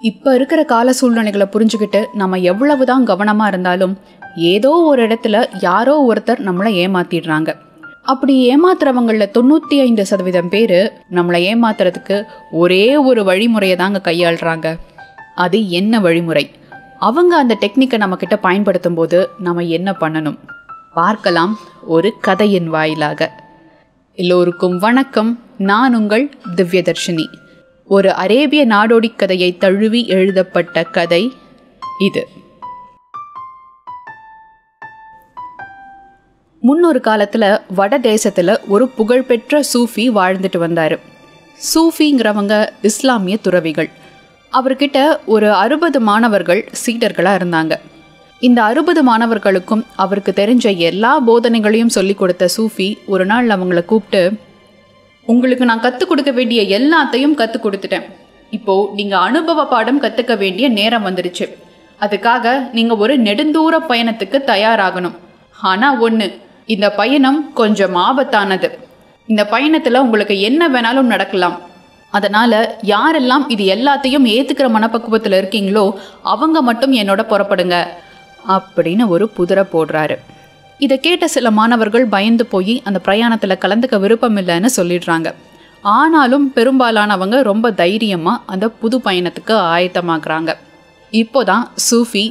இப்போ இருக்கிற கால சூழ்நிலைகளை புரிஞ்சுக்கிட்டு நம்ம எவ்வளவுதான் கவனமாக இருந்தாலும் ஏதோ ஒரு இடத்துல யாரோ ஒருத்தர் நம்மளை ஏமாத்திடுறாங்க. அப்படி ஏமாத்துறவங்களில் 95% பேர் நம்மளை ஏமாத்துறதுக்கு ஒரே ஒரு வழிமுறையை தாங்க கையாளுறாங்க. அது என்ன வழிமுறை? அவங்க அந்த டெக்னிக்கை நம்மக்கிட்ட பயன்படுத்தும் போது நம்ம என்ன பண்ணணும் பார்க்கலாம் ஒரு கதையின் வாயிலாக. எல்லோருக்கும் வணக்கம். நான் உங்கள் திவ்யதர்ஷினி. ஒரு அரேபிய நாடோடி கதையை தழுவி எழுதப்பட்ட கதை இது. முன்னொரு காலத்தில் வட தேசத்தில் ஒரு புகழ்பெற்ற சூஃபி வாழ்ந்துட்டு வந்தார். சூஃபிங்கிறவங்க இஸ்லாமிய துறவிகள். அவர்கிட்ட ஒரு 60 மாணவர்கள் சீடர்களாக இருந்தாங்க. இந்த 60 மாணவர்களுக்கும் அவருக்கு தெரிஞ்ச எல்லா போதனைகளையும் சொல்லி கொடுத்த சூஃபி ஒரு நாள் அவங்கள கூப்பிட்டு, உங்களுக்கு நான் கற்றுக் கொடுக்க வேண்டிய எல்லாத்தையும் கற்றுக் கொடுத்துட்டேன். இப்போது நீங்கள் அனுபவ பாடம் கற்றுக்க வேண்டிய நேரம் வந்துடுச்சு. அதுக்காக நீங்கள் ஒரு நெடுந்தூர பயணத்துக்கு தயாராகணும். ஆனால் ஒன்று, இந்த பயணம் கொஞ்சம் ஆபத்தானது. இந்த பயணத்தில் உங்களுக்கு என்ன வேணாலும் நடக்கலாம். அதனால் யாரெல்லாம் இது எல்லாத்தையும் ஏற்றுக்கிற மனப்பக்குவத்தில் இருக்கீங்களோ அவங்க மட்டும் என்னோட புறப்படுங்க அப்படின்னு ஒரு புதிரை போடுறாரு. இதை கேட்ட சில மாணவர்கள் பயந்து போய் அந்த பிரயாணத்தில் கலந்துக்க விருப்பம் இல்லைன்னு சொல்லிடுறாங்க. ஆனாலும் பெரும்பாலானவங்க ரொம்ப தைரியமாக அந்த புது பயணத்துக்கு ஆயத்தமாகறாங்க. இப்போதான் சூஃபி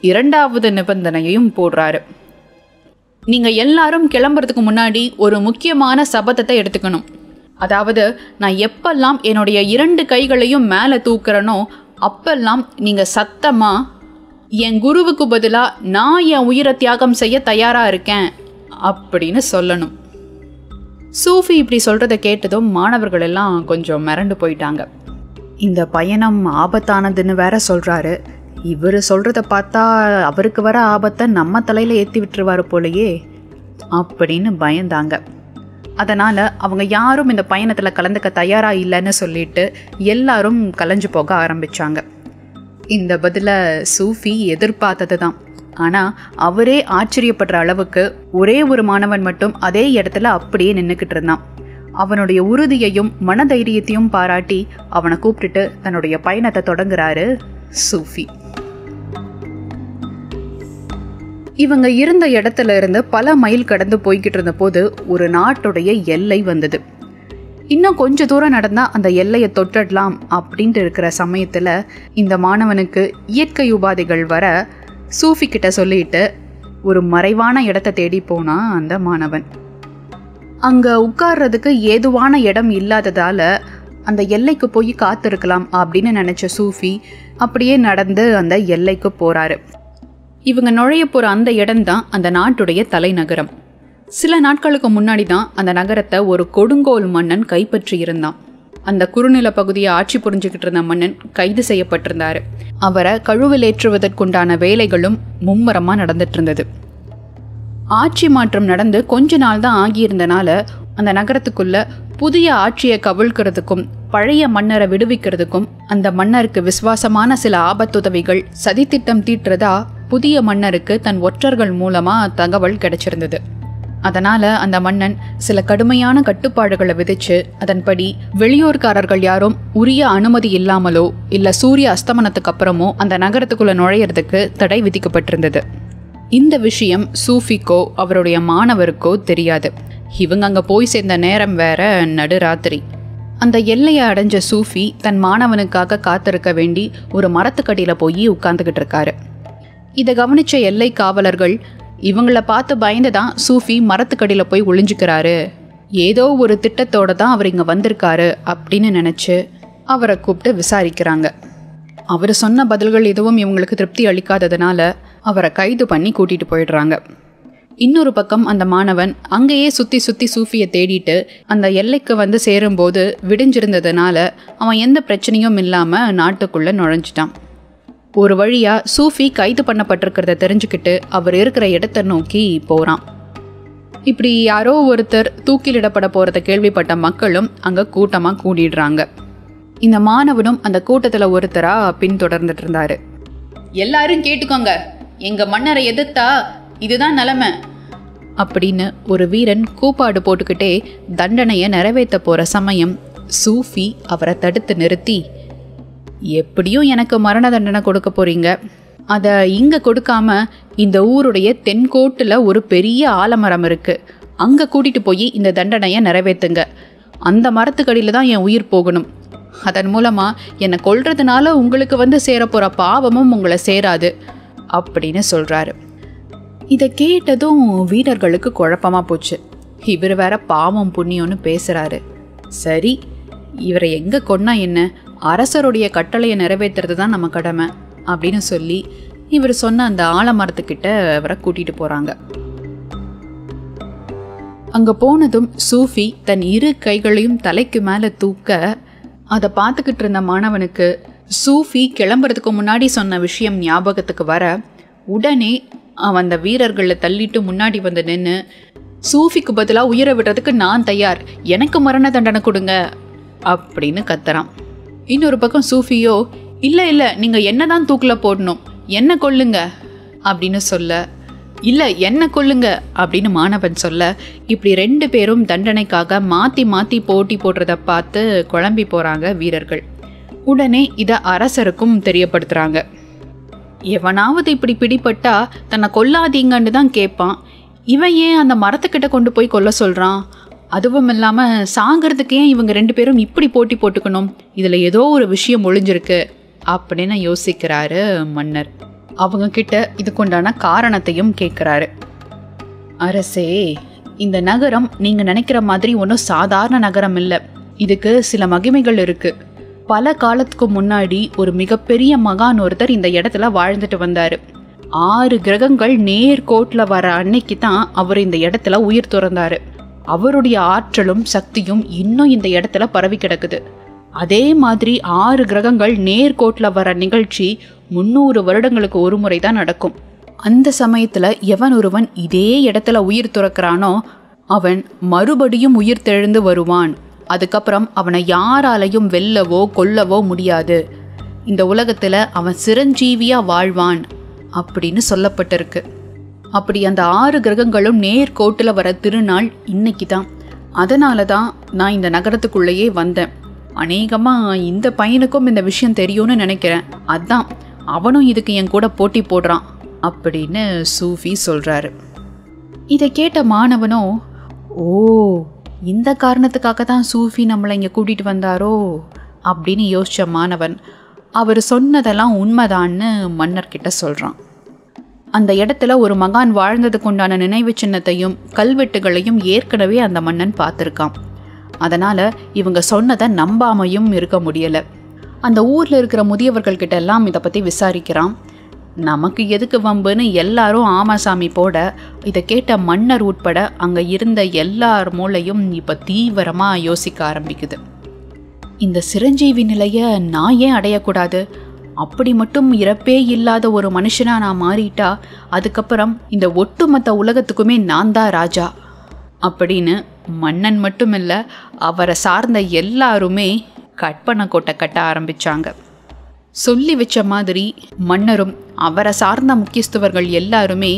2வது நிபந்தனையையும் போடுறாரு. நீங்கள் எல்லாரும் கிளம்புறதுக்கு முன்னாடி ஒரு முக்கியமான சபதத்தை எடுத்துக்கணும். அதாவது, நான் எப்பெல்லாம் என்னுடைய 2 கைகளையும் மேலே தூக்குறனோ அப்பெல்லாம் நீங்கள் சத்தமாக, என் குருவுக்கு பதிலாக நான் என் உயிரை தியாகம் செய்ய தயாராக இருக்கேன் அப்படின்னு சொல்லணும். சூஃபி இப்படி சொல்கிறத கேட்டதும் மாணவர்கள் எல்லாம் கொஞ்சம் மிரண்டு போயிட்டாங்க. இந்த பயணம் ஆபத்தானதுன்னு வேற சொல்கிறாரு. இவர் சொல்கிறத பார்த்தா அவருக்கு வர ஆபத்தை நம்ம தலையில் ஏற்றி விட்டுருவார் போலையே அப்படின்னு பயந்தாங்க. அதனால் அவங்க யாரும் இந்த பயணத்தில் கலந்துக்க தயாராக இல்லைன்னு சொல்லிட்டு எல்லாரும் கலைஞ்சு போக ஆரம்பித்தாங்க. இந்த பதிலை சூஃபி எதிர்பார்த்தது தான். ஆனால் அவரே ஆச்சரியப்படுற அளவுக்கு ஒரே ஒரு மாணவன் மட்டும் அதே இடத்துல அப்படியே நின்றுக்கிட்டு இருந்தான். அவனுடைய உறுதியையும் மனதைரியத்தையும் பாராட்டி அவனை கூப்பிட்டுட்டு தன்னுடைய பயணத்தை தொடங்குறாரு சூஃபி. இவங்க இருந்த இடத்துல இருந்து பல மைல் கடந்து போய்கிட்டு இருந்த போது ஒரு நாட்டுடைய எல்லை வந்தது. இன்னும் கொஞ்சம் தூரம் நடந்தால் அந்த எல்லையை தொட்டுடலாம் அப்படின்ட்டு இருக்கிற சமயத்தில் இந்த மாணவனுக்கு இயற்கை உபாதைகள் வர சூஃபி கிட்ட சொல்லிட்டு ஒரு மறைவான இடத்தை தேடி போனான் அந்த மாணவன். அங்கே உட்கார்றதுக்கு ஏதுவான இடம் இல்லாததால் அந்த எல்லைக்கு போய் காத்திருக்கலாம் அப்படின்னு நினச்ச சூஃபி அப்படியே நடந்து அந்த எல்லைக்கு போகிறாரு. இவங்க நுழைய போகிற அந்த இடம்தான் அந்த நாட்டுடைய தலைநகரம். சில நாட்களுக்கு முன்னாடி தான் அந்த நகரத்தை ஒரு கொடுங்கோல் மன்னன் கைப்பற்றி இருந்தான். அந்த குறுநில பகுதியை ஆட்சி புரிஞ்சுக்கிட்டு இருந்த மன்னன் கைது செய்யப்பட்டிருந்தார். அவரை கழுவிலேற்றுவதற்குண்டான வேலைகளும் மும்முரமாக நடந்துட்டு இருந்தது. ஆட்சி மாற்றம் நடந்து கொஞ்ச நாள் தான் ஆகியிருந்தனால அந்த நகரத்துக்குள்ள புதிய ஆட்சியை கவிழ்க்கிறதுக்கும் பழைய மன்னரை விடுவிக்கிறதுக்கும் அந்த மன்னருக்கு விசுவாசமான சில ஆபத்துதவிகள் சதித்திட்டம் தீட்டுறதா புதிய மன்னருக்கு தன் ஒற்றர்கள் மூலமாக தகவல் கிடைச்சிருந்தது. அதனால் அந்த மன்னன் சில கடுமையான கட்டுப்பாடுகளை விதித்து அதன்படி வெளியூர்காரர்கள் யாரும் உரிய அனுமதி இல்லாமலோ இல்லை சூரிய அஸ்தமனத்துக்கு அப்புறமோ அந்த நகரத்துக்குள்ளே நுழையிறதுக்கு தடை விதிக்கப்பட்டிருந்தது. இந்த விஷயம் சூஃபிக்கோ அவருடைய மாணவருக்கோ தெரியாது. இவங்க அங்கே போய் சேர்ந்த நேரம் வேற நடுராத்திரி. அந்த எல்லையை அடைஞ்ச சூஃபி தன் மாணவனுக்காக காத்திருக்க வேண்டி ஒரு மரத்துக்கடியில் போய் உட்கார்ந்துக்கிட்டு இருக்காரு. இதை கவனித்த எல்லை காவலர்கள் இவங்கள பார்த்து பயந்து தான் சூஃபி மரத்துக்கடியில் போய் ஒளிஞ்சுக்கிறாரு, ஏதோ ஒரு திட்டத்தோடு தான் அவர் இங்கே வந்திருக்காரு அப்படின்னு நினச்சி அவரை கூப்பிட்டு விசாரிக்கிறாங்க. அவர் சொன்ன பதில்கள் எதுவும் இவங்களுக்கு திருப்தி அளிக்காததுனால அவரை கைது பண்ணி கூட்டிகிட்டு போயிடுறாங்க. இன்னொரு பக்கம் அந்த மாணவன் அங்கேயே சுற்றி சுற்றி சூஃபியை தேடிட்டு அந்த எல்லைக்கு வந்து சேரும்போது விடிஞ்சிருந்ததுனால அவன் எந்த பிரச்சனையும் இல்லாமல் நாட்டுக்குள்ளே நுழைஞ்சிட்டான். ஒரு வழியாக சூஃபி கைது பண்ணப்பட்டிருக்கிறத தெரிஞ்சுக்கிட்டு அவர் இருக்கிற இடத்தை நோக்கி போகிறான். இப்படி யாரோ ஒருத்தர் தூக்கிலிடப்பட போகிறத கேள்விப்பட்ட மக்களும் அங்கே கூட்டமாக கூடிடுறாங்க. இந்த மாணவனும் அந்த கூட்டத்தில் ஒருத்தராக பின்தொடர்ந்துட்டு இருந்தார். எல்லாரும் கேட்டுக்கோங்க, எங்கள் மன்னரை எதிர்த்தா இதுதான் நிலைமை அப்படின்னு ஒரு வீரன் கூப்பாடு போட்டுக்கிட்டே தண்டனையை நிறைவேற்ற போகிற சமயம் சூஃபி அவரை தடுத்து நிறுத்தி, எப்படியும் எனக்கு மரண தண்டனை கொடுக்க போறீங்க, அதை இங்கே கொடுக்காம இந்த ஊருடைய தென்கோட்டில் ஒரு பெரிய ஆலமரம் இருக்குது, அங்கே கூட்டிகிட்டு போய் இந்த தண்டனையை நிறைவேற்றுங்க. அந்த மரத்துக்கடியில் தான் என் உயிர் போகணும். அதன் மூலமாக என்னை கொல்றதுனால உங்களுக்கு சேரப்போகிற பாவமும் உங்களை சேராது அப்படின்னு சொல்கிறாரு. இதை கேட்டதும் வீரர்களுக்கு குழப்பமாக போச்சு. இவர் வேற பாவம் புண்ணியம்னு பேசுகிறாரு. சரி, இவரை எங்கே கொன்னா என்ன, அரசருடைய கட்டளையை நிறைவேற்றுறது தான் நம்ம கடமை அப்படின்னு சொல்லி இவர் சொன்ன அந்த ஆலமரத்துக்கிட்ட அவரை கூட்டிகிட்டு போகிறாங்க. அங்கே போனதும் சூஃபி தன் இரு கைகளையும் தலைக்கு மேலே தூக்க, அதை பார்த்துக்கிட்டு இருந்த மாணவனுக்கு சூஃபி கிளம்புறதுக்கு முன்னாடி சொன்ன விஷயம் ஞாபகத்துக்கு வர, உடனே அவன் அந்த வீரர்களை தள்ளிட்டு முன்னாடி வந்து நின்று, சூஃபிக்கு பதிலாக உயிரை விடுறதுக்கு நான் தயார், எனக்கு மரண தண்டனை கொடுங்க அப்படின்னு கத்துறான். இன்னொரு பக்கம் சூஃபியோ, இல்லை இல்லை, நீங்கள் என்ன தான் தூக்கில் போடணும், என்ன கொல்லுங்க அப்படின்னு சொல்ல, இல்லை என்ன கொல்லுங்க அப்படின்னு மாணவன் சொல்ல, இப்படி 2 பேரும் தண்டனைக்காக மாற்றி மாற்றி போட்டி போடுறத பார்த்து குழம்பி போகிறாங்க வீரர்கள். உடனே இதை அரசருக்கும் தெரியப்படுத்துகிறாங்க. எவனாவது இப்படி பிடிப்பட்டா தன்னை கொல்லாதீங்கன்னு தான் கேட்பான், இவன் ஏன் அந்த மரத்துக்கிட்ட கொண்டு போய் கொல்ல சொல்கிறான்? அதுவும் இல்லாமல் சாகிறதுக்கு ஏன் இவங்க 2 பேரும் இப்படி போட்டி போட்டுக்கணும்? இதில் ஏதோ ஒரு விஷயம் ஒளிஞ்சிருக்கு அப்படின்னு யோசிக்கிறாரு மன்னர். அவங்க கிட்ட இதுக்குண்டான காரணத்தையும் கேட்குறாரு. அரசே, இந்த நகரம் நீங்கள் நினைக்கிற மாதிரி ஒன்றும் சாதாரண நகரம் இல்லை. இதுக்கு சில மகிமைகள் இருக்குது. பல காலத்துக்கு முன்னாடி ஒரு மிகப்பெரிய மகான் ஒருத்தர் இந்த இடத்துல வாழ்ந்துட்டு வந்தார். 6 கிரகங்கள் நேர்கோட்டில் வர அன்னைக்கு தான் அவர் இந்த இடத்துல உயிர் துறந்தார். அவருடைய ஆற்றலும் சக்தியும் இன்னும் இந்த இடத்துல பரவி கிடக்குது. அதே மாதிரி 6 கிரகங்கள் நேர்கோட்டில் வர நிகழ்ச்சி 300 வருடங்களுக்கு ஒரு முறை தான் நடக்கும். அந்த சமயத்தில் எவன் ஒருவன் இதே இடத்துல உயிர் துறக்கிறானோ அவன் மறுபடியும் உயிர் தெழுந்து வருவான். அதுக்கப்புறம் அவனை யாராலையும் வெல்லவோ கொல்லவோ முடியாது. இந்த உலகத்தில் அவன் சிரஞ்சீவியாக வாழ்வான் அப்படின்னு சொல்லப்பட்டிருக்கு. அப்படி அந்த 6 கிரகங்களும் நேர்கோட்டில் வர திருநாள் இன்னைக்கு தான். அதனால தான் நான் இந்த நகரத்துக்குள்ளேயே வந்தேன். அநேகமாக இந்த பையனுக்கும் இந்த விஷயம் தெரியும்னு நினைக்கிறேன். அதான் அவனும் இதுக்கு என் கூட போட்டி போடுறான் அப்படின்னு சூஃபி சொல்கிறாரு. இதை கேட்ட மாணவனோ, ஓ, இந்த காரணத்துக்காக தான் சூஃபி நம்மளை இங்கே கூட்டிகிட்டு வந்தாரோ அப்படின்னு யோசித்த மாணவன் அவர் சொன்னதெல்லாம் உண்மைதான்னு மன்னர்கிட்ட சொல்கிறான். அந்த இடத்துல ஒரு மகான் வாழ்ந்ததுக்கு உண்டான நினைவு சின்னத்தையும் கல்வெட்டுகளையும் ஏற்கனவே அந்த மன்னன் பார்த்துருக்கான். அதனால் இவங்க சொன்னதை நம்பாமையும் இருக்க முடியலை. அந்த ஊரில் இருக்கிற முதியவர்கள்கிட்ட எல்லாம் இதை பற்றி விசாரிக்கிறான். நமக்கு எதுக்கு வம்புன்னு எல்லாரும் ஆமாசாமி போட, இதை கேட்ட மன்னர் உட்பட அங்கே இருந்த எல்லார் மூளையும் இப்போ தீவிரமாக யோசிக்க ஆரம்பிக்குது. இந்த சிரஞ்சீவி நிலையை நான் ஏன் அடையக்கூடாது? அப்படி மட்டும் இறப்பே இல்லாத ஒரு மனுஷனாக நான் மாறிட்டா அதுக்கப்புறம் இந்த ஒட்டுமொத்த உலகத்துக்குமே நான் தான் ராஜா அப்படின்னு மன்னன் மட்டுமில்ல, அவரை சார்ந்த எல்லாருமே கற்பனை கோட்டை கட்ட ஆரம்பித்தாங்க. சொல்லி வச்ச மாதிரி மன்னரும் அவரை சார்ந்த முக்கியஸ்தவர்கள் எல்லாருமே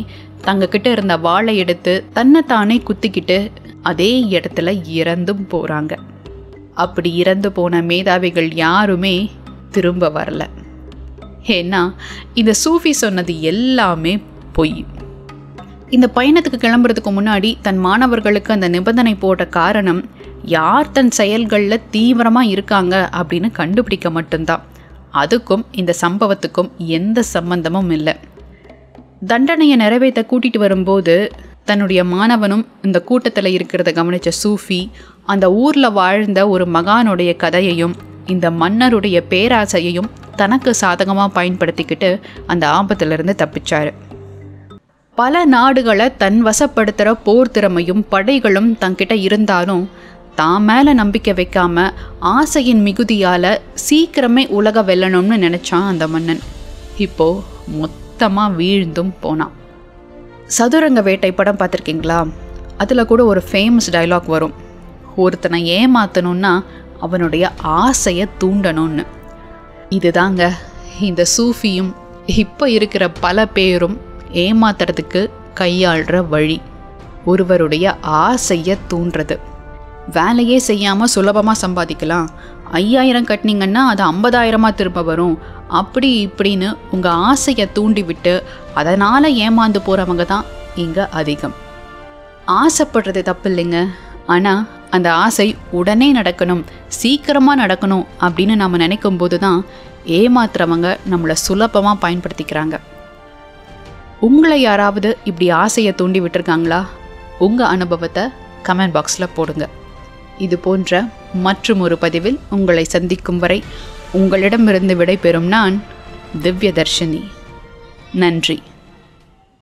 தங்கக்கிட்ட இருந்த வாளை எடுத்து தன்னைத்தானே குத்திக்கிட்டு அதே இடத்துல இறந்தும் போகிறாங்க. அப்படி இறந்து போன மேதாவிகள் யாருமே திரும்ப வரல. ஏன்னா இந்த சூஃபி சொன்னது எல்லாமே பொய். இந்த பயணத்துக்கு கிளம்புறதுக்கு முன்னாடி தன் மாணவர்களுக்கு அந்த நிபந்தனை போட்ட காரணம் யார் தன் செயல்களில் தீவிரமாக இருக்காங்க அப்படின்னு கண்டுபிடிக்க மட்டும்தான். அதுக்கும் இந்த சம்பவத்துக்கும் எந்த சம்பந்தமும் இல்லை. தண்டனையை நிறைவேற்ற கூட்டிகிட்டு வரும்போது தன்னுடைய மாணவனும் இந்த கூட்டத்தில் இருக்கிறத கவனித்த சூஃபி அந்த ஊரில் வாழ்ந்த ஒரு மகானுடைய கதையையும் இந்த மன்னருடைய பேராசையையும் தனக்கு சாதகமாக பயன்படுத்திக்கிட்டு அந்த ஆபத்திலிருந்து தப்பிச்சார். பல நாடுகளை தன் வசப்படுத்துகிற போர் திறமையும் படைகளும் தன்கிட்ட இருந்தாலும் தான் மேலே நம்பிக்கை வைக்காம ஆசையின் மிகுதியால் சீக்கிரமே உலக வெல்லணும்னு நினச்சான் அந்த மன்னன். இப்போது மொத்தமாக வீழ்ந்தும் போனான். சதுரங்க வேட்டை படம் பார்த்துருக்கீங்களா? அதில் கூட ஒரு ஃபேமஸ் டைலாக் வரும், ஒருத்தனை ஏமாற்றணுன்னா அவனுடைய ஆசையை தூண்டணும்னு. இதுதாங்க இந்த சூஃபியும் இப்போ இருக்கிற பல பேரும் ஏமாத்துறதுக்கு கையாளுற வழி. ஒருவருடைய ஆசையை தூண்டுறது. வேலையே செய்யாமல் சுலபமாக சம்பாதிக்கலாம், 5000 கட்டினீங்கன்னா அது 50,000 திரும்ப வரும், அப்படி இப்படின்னு உங்கள் ஆசையை தூண்டிவிட்டு அதனால் ஏமாந்து போகிறவங்க தான் இங்கே அதிகம். ஆசைப்படுறது தப்பு இல்லைங்க, ஆனால் அந்த ஆசை உடனே நடக்கணும், சீக்கிரமாக நடக்கணும் அப்படின்னு நம்ம நினைக்கும் போது தான் ஏமாத்துறவங்க நம்மளை சுலபமாக பயன்படுத்திக்கிறாங்க. உங்களை யாராவது இப்படி ஆசையை தூண்டி விட்டுருக்காங்களா? உங்கள் அனுபவத்தை கமெண்ட் பாக்ஸில் போடுங்க. இது போன்ற மற்றும் ஒரு பதிவில் உங்களை சந்திக்கும் வரை உங்களிடமிருந்து விடைபெறும் நான் திவ்யதர்ஷினி. நன்றி.